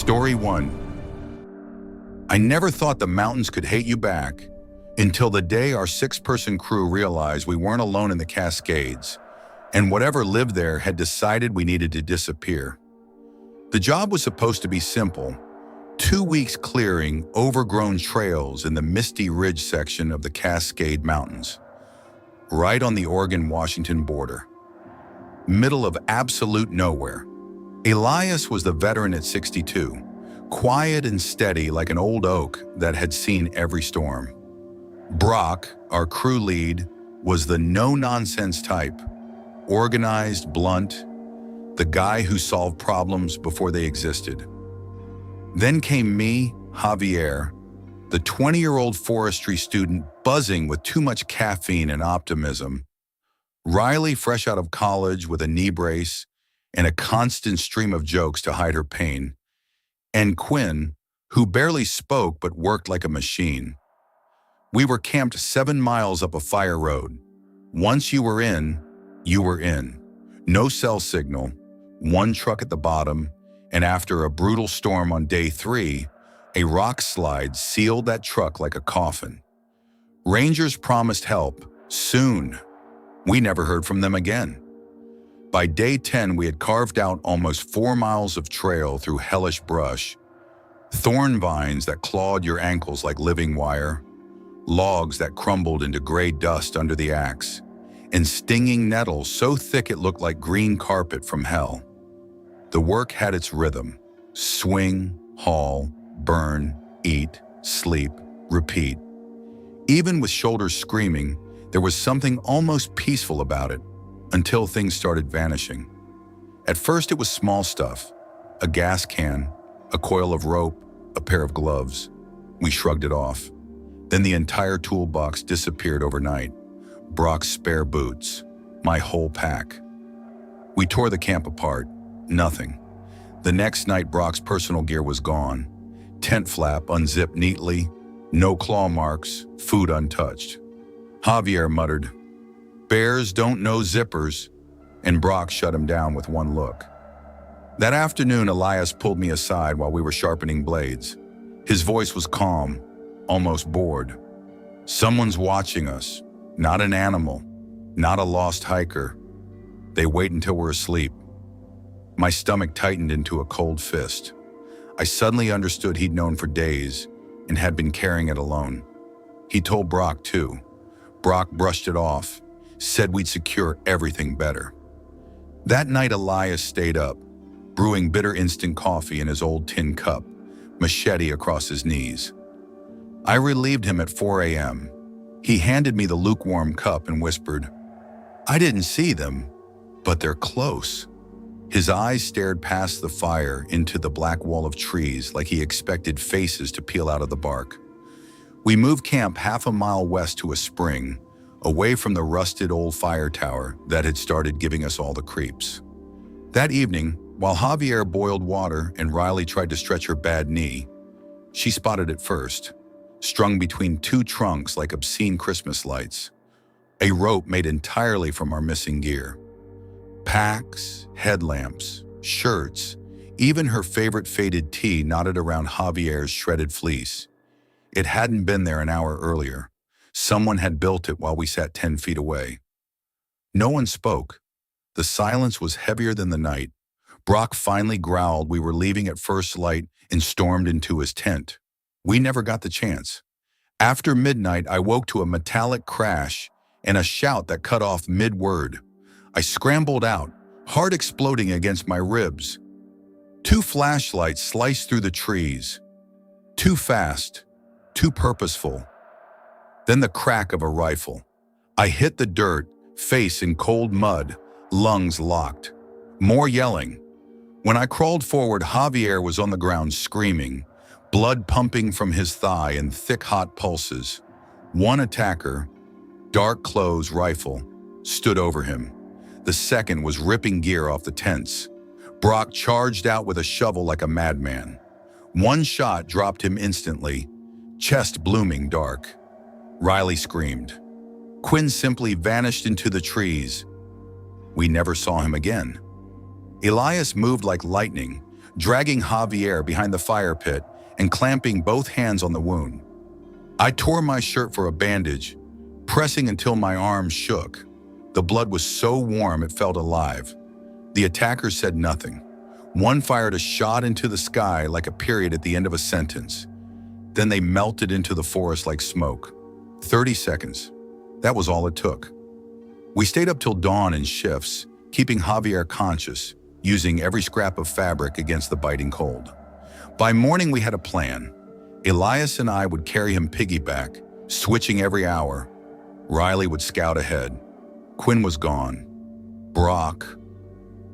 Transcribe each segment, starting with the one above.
Story 1. I never thought the mountains could hate you back until the day our 6-person crew realized we weren't alone in the Cascades, and whatever lived there had decided we needed to disappear. The job was supposed to be simple: 2 weeks clearing overgrown trails in the misty ridge section of the Cascade Mountains, right on the Oregon-Washington border. Middle of absolute nowhere. Elias was the veteran at 62, quiet and steady like an old oak that had seen every storm. Brock, our crew lead, was the no-nonsense type, organized, blunt, the guy who solved problems before they existed. Then came me, Javier, the 20-year-old forestry student buzzing with too much caffeine and optimism. Riley, fresh out of college with a knee brace and a constant stream of jokes to hide her pain. And Quinn, who barely spoke but worked like a machine. We were camped 7 miles up a fire road. Once you were in, you were in. No cell signal, one truck at the bottom, and after a brutal storm on day 3, a rock slide sealed that truck like a coffin. Rangers promised help, soon. We never heard from them again. By day 10, we had carved out almost 4 miles of trail through hellish brush, thorn vines that clawed your ankles like living wire, logs that crumbled into gray dust under the axe, and stinging nettles so thick it looked like green carpet from hell. The work had its rhythm: swing, haul, burn, eat, sleep, repeat. Even with shoulders screaming, there was something almost peaceful about it, until things started vanishing. At first it was small stuff: a gas can, a coil of rope, a pair of gloves. We shrugged it off. Then the entire toolbox disappeared overnight. Brock's spare boots, my whole pack. We tore the camp apart. Nothing. The next night Brock's personal gear was gone. Tent flap unzipped neatly, no claw marks, food untouched. Javier muttered, "Bears don't know zippers," and Brock shut him down with one look. That afternoon, Elias pulled me aside while we were sharpening blades. His voice was calm, almost bored. "Someone's watching us, not an animal, not a lost hiker. They wait until we're asleep." My stomach tightened into a cold fist. I suddenly understood he'd known for days and had been carrying it alone. He told Brock too. Brock brushed it off, said we'd secure everything better. That night Elias stayed up, brewing bitter instant coffee in his old tin cup, machete across his knees. I relieved him at 4 a.m. He handed me the lukewarm cup and whispered, "I didn't see them, but they're close." His eyes stared past the fire into the black wall of trees like he expected faces to peel out of the bark. We moved camp half a mile west to a spring, away from the rusted old fire tower that had started giving us all the creeps. That evening, while Javier boiled water and Riley tried to stretch her bad knee, she spotted it first, strung between 2 trunks like obscene Christmas lights, a rope made entirely from our missing gear. Packs, headlamps, shirts, even her favorite faded tee knotted around Javier's shredded fleece. It hadn't been there an hour earlier. Someone had built it while we sat 10 feet away. No one spoke. The silence was heavier than the night. Brock finally growled we were leaving at first light and stormed into his tent. We never got the chance. After midnight, I woke to a metallic crash and a shout that cut off mid-word. I scrambled out, heart exploding against my ribs. 2 flashlights sliced through the trees. Too fast, too purposeful. Then the crack of a rifle. I hit the dirt, face in cold mud, lungs locked. More yelling. When I crawled forward, Javier was on the ground screaming, blood pumping from his thigh in thick hot pulses. One attacker, dark clothes, rifle, stood over him. The second was ripping gear off the tents. Brock charged out with a shovel like a madman. One shot dropped him instantly, chest blooming dark. Riley screamed. Quinn simply vanished into the trees. We never saw him again. Elias moved like lightning, dragging Javier behind the fire pit and clamping both hands on the wound. I tore my shirt for a bandage, pressing until my arms shook. The blood was so warm it felt alive. The attackers said nothing. One fired a shot into the sky like a period at the end of a sentence. Then they melted into the forest like smoke. 30 seconds. That was all it took. We stayed up till dawn in shifts, keeping Javier conscious, using every scrap of fabric against the biting cold. By morning, we had a plan. Elias and I would carry him piggyback, switching every hour. Riley would scout ahead. Quinn was gone. Brock,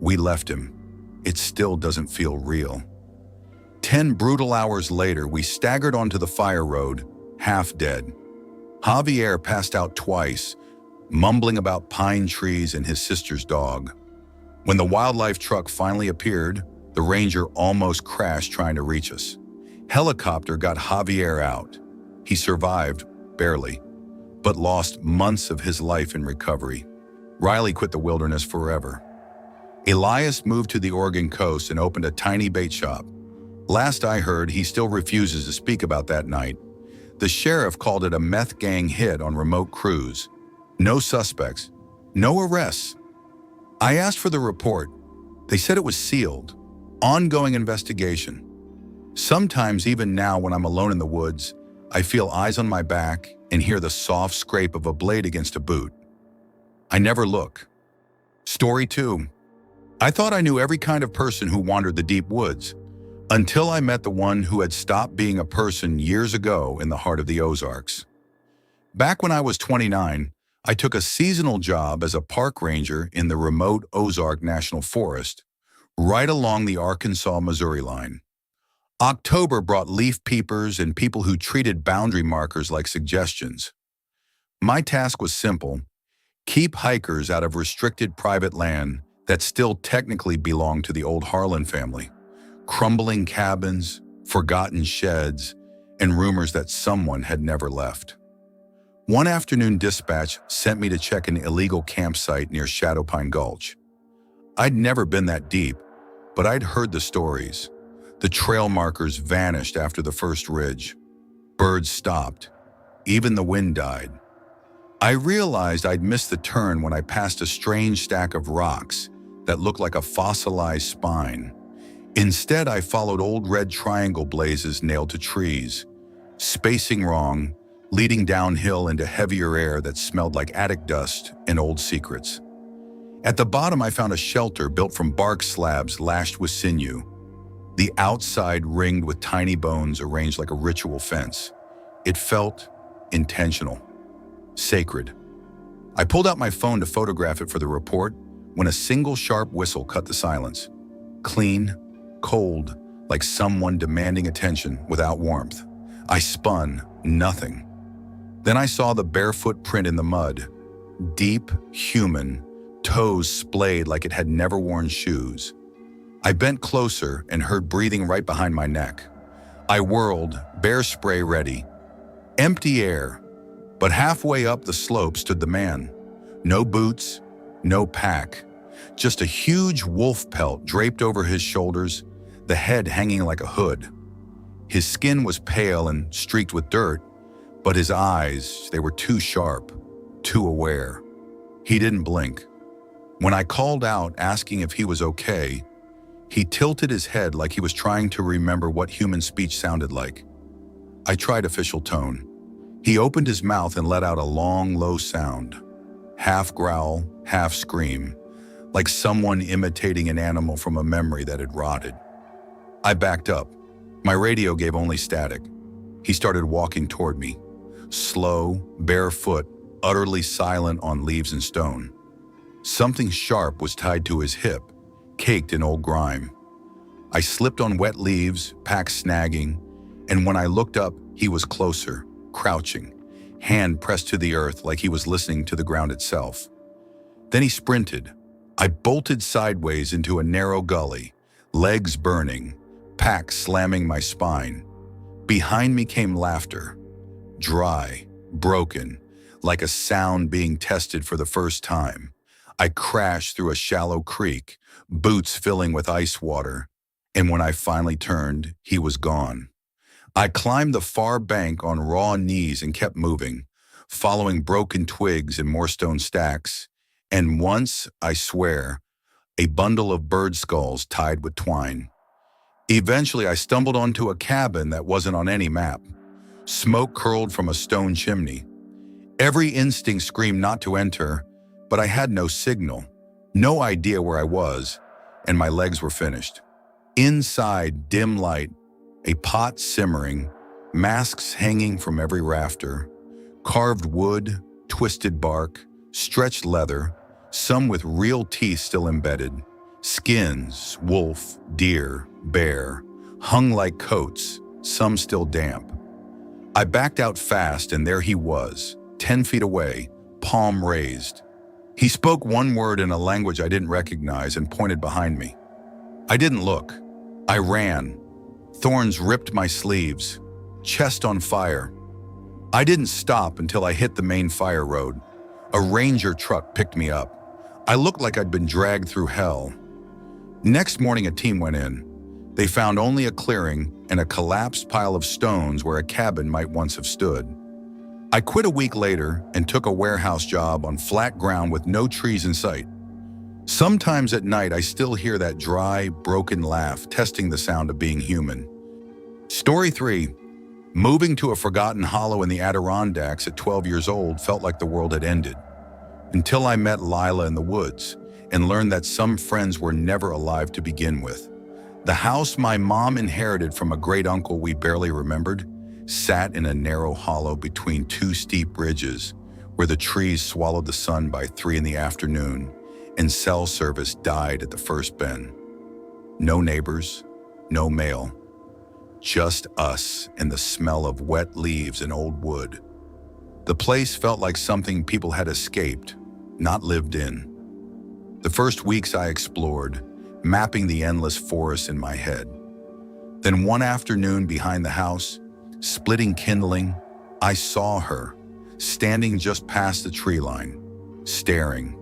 we left him. It still doesn't feel real. 10 brutal hours later, we staggered onto the fire road, half dead. Javier passed out twice, mumbling about pine trees and his sister's dog. When the wildlife truck finally appeared, the ranger almost crashed trying to reach us. Helicopter got Javier out. He survived, barely, but lost months of his life in recovery. Riley quit the wilderness forever. Elias moved to the Oregon coast and opened a tiny bait shop. Last I heard, he still refuses to speak about that night. The sheriff called it a meth gang hit on remote crews. No suspects, no arrests. I asked for the report. They said it was sealed. Ongoing investigation. Sometimes, even now when I'm alone in the woods, I feel eyes on my back and hear the soft scrape of a blade against a boot. I never look. Story 2. I thought I knew every kind of person who wandered the deep woods, until I met the one who had stopped being a person years ago in the heart of the Ozarks. Back when I was 29, I took a seasonal job as a park ranger in the remote Ozark National Forest, right along the Arkansas-Missouri line. October brought leaf peepers and people who treated boundary markers like suggestions. My task was simple: keep hikers out of restricted private land that still technically belonged to the old Harlan family. Crumbling cabins, forgotten sheds, and rumors that someone had never left. One afternoon, dispatch sent me to check an illegal campsite near Shadowpine Gulch. I'd never been that deep, but I'd heard the stories. The trail markers vanished after the first ridge. Birds stopped. Even the wind died. I realized I'd missed the turn when I passed a strange stack of rocks that looked like a fossilized spine. Instead, I followed old red triangle blazes nailed to trees, spacing wrong, leading downhill into heavier air that smelled like attic dust and old secrets. At the bottom, I found a shelter built from bark slabs lashed with sinew, the outside ringed with tiny bones arranged like a ritual fence. It felt intentional, sacred. I pulled out my phone to photograph it for the report when a single sharp whistle cut the silence. Clean, cold, like someone demanding attention without warmth. I spun, nothing. Then I saw the barefoot print in the mud. Deep, human, toes splayed like it had never worn shoes. I bent closer and heard breathing right behind my neck. I whirled, bear spray ready. Empty air, but halfway up the slope stood the man. No boots, no pack, just a huge wolf pelt draped over his shoulders, the head hanging like a hood. His skin was pale and streaked with dirt, but his eyes, they were too sharp, too aware. He didn't blink. When I called out asking if he was okay, he tilted his head like he was trying to remember what human speech sounded like. I tried official tone. He opened his mouth and let out a long, low sound. Half growl, half scream, like someone imitating an animal from a memory that had rotted. I backed up. My radio gave only static. He started walking toward me, slow, barefoot, utterly silent on leaves and stone. Something sharp was tied to his hip, caked in old grime. I slipped on wet leaves, pack snagging, and when I looked up, he was closer, crouching, hand pressed to the earth like he was listening to the ground itself. Then he sprinted. I bolted sideways into a narrow gully, legs burning, pack slamming my spine. Behind me came laughter, dry, broken, like a sound being tested for the first time. I crashed through a shallow creek, boots filling with ice water, And when I finally turned, he was gone. I climbed the far bank on raw knees and kept moving, following broken twigs and more stone stacks. And once, I swear, a bundle of bird skulls tied with twine. Eventually, I stumbled onto a cabin that wasn't on any map. Smoke curled from a stone chimney. Every instinct screamed not to enter, but I had no signal, no idea where I was, and my legs were finished. Inside, dim light, a pot simmering, masks hanging from every rafter, carved wood, twisted bark, stretched leather, some with real teeth still embedded, skins, wolf, deer, bear, hung like coats, some still damp. I backed out fast, and there he was, 10 feet away, palm raised. He spoke one word in a language I didn't recognize and pointed behind me. I didn't look. I ran. Thorns ripped my sleeves, chest on fire. I didn't stop until I hit the main fire road. A ranger truck picked me up. I looked like I'd been dragged through hell. Next morning, a team went in. They found only a clearing and a collapsed pile of stones where a cabin might once have stood. I quit a week later and took a warehouse job on flat ground with no trees in sight. Sometimes at night, I still hear that dry, broken laugh, testing the sound of being human. Story 3. Moving to a forgotten hollow in the Adirondacks at 12 years old felt like the world had ended. Until I met Lila in the woods and learned that some friends were never alive to begin with. The house my mom inherited from a great uncle we barely remembered sat in a narrow hollow between two steep ridges where the trees swallowed the sun by 3 in the afternoon and cell service died at the first bend. No neighbors, no mail, just us and the smell of wet leaves and old wood. The place felt like something people had escaped, not lived in. The first weeks I explored, mapping the endless forest in my head. Then one afternoon behind the house, splitting kindling, I saw her, standing just past the tree line, staring.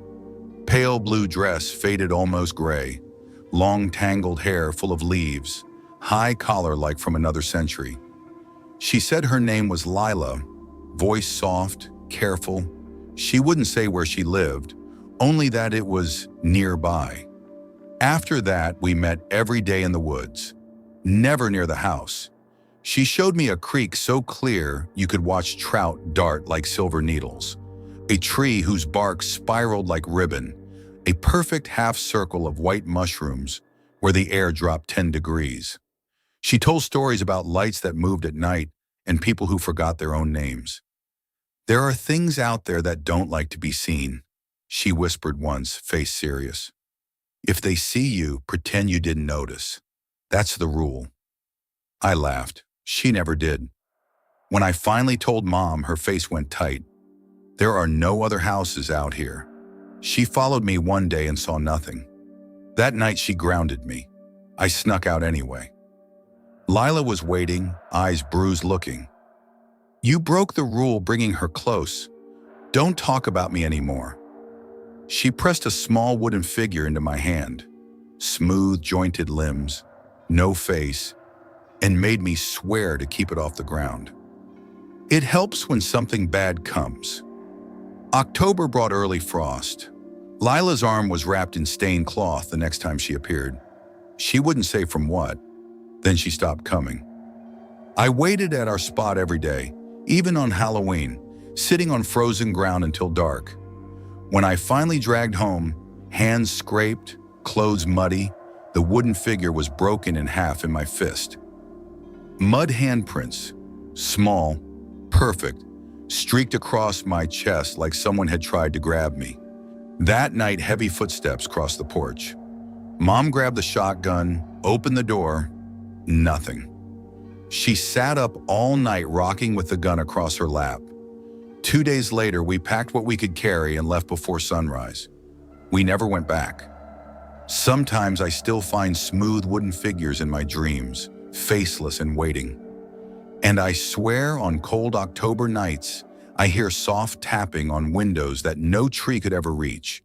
Pale blue dress faded almost gray, long tangled hair full of leaves, high collar like from another century. She said her name was Lila, voice soft, careful. She wouldn't say where she lived, only that it was nearby. After that, we met every day in the woods, never near the house. She showed me a creek so clear you could watch trout dart like silver needles, a tree whose bark spiraled like ribbon, a perfect half circle of white mushrooms where the air dropped 10 degrees. She told stories about lights that moved at night and people who forgot their own names. There are things out there that don't like to be seen, she whispered once, face serious. If they see you, pretend you didn't notice. That's the rule. I laughed. She never did. When I finally told Mom, her face went tight. There are no other houses out here. She followed me one day and saw nothing. That night she grounded me. I snuck out anyway. Lila was waiting, eyes bruised looking. You broke the rule bringing her close. Don't talk about me anymore. She pressed a small wooden figure into my hand, smooth jointed limbs, no face, and made me swear to keep it off the ground. It helps when something bad comes. October brought early frost. Lila's arm was wrapped in stained cloth the next time she appeared. She wouldn't say from what. Then she stopped coming. I waited at our spot every day, even on Halloween, sitting on frozen ground until dark. When I finally dragged home, hands scraped, clothes muddy, the wooden figure was broken in half in my fist. Mud handprints, small, perfect, streaked across my chest like someone had tried to grab me. That night, heavy footsteps crossed the porch. Mom grabbed the shotgun, opened the door, nothing. She sat up all night rocking with the gun across her lap. 2 days later, we packed what we could carry and left before sunrise. We never went back. Sometimes I still find smooth wooden figures in my dreams, faceless and waiting. And I swear on cold October nights, I hear soft tapping on windows that no tree could ever reach.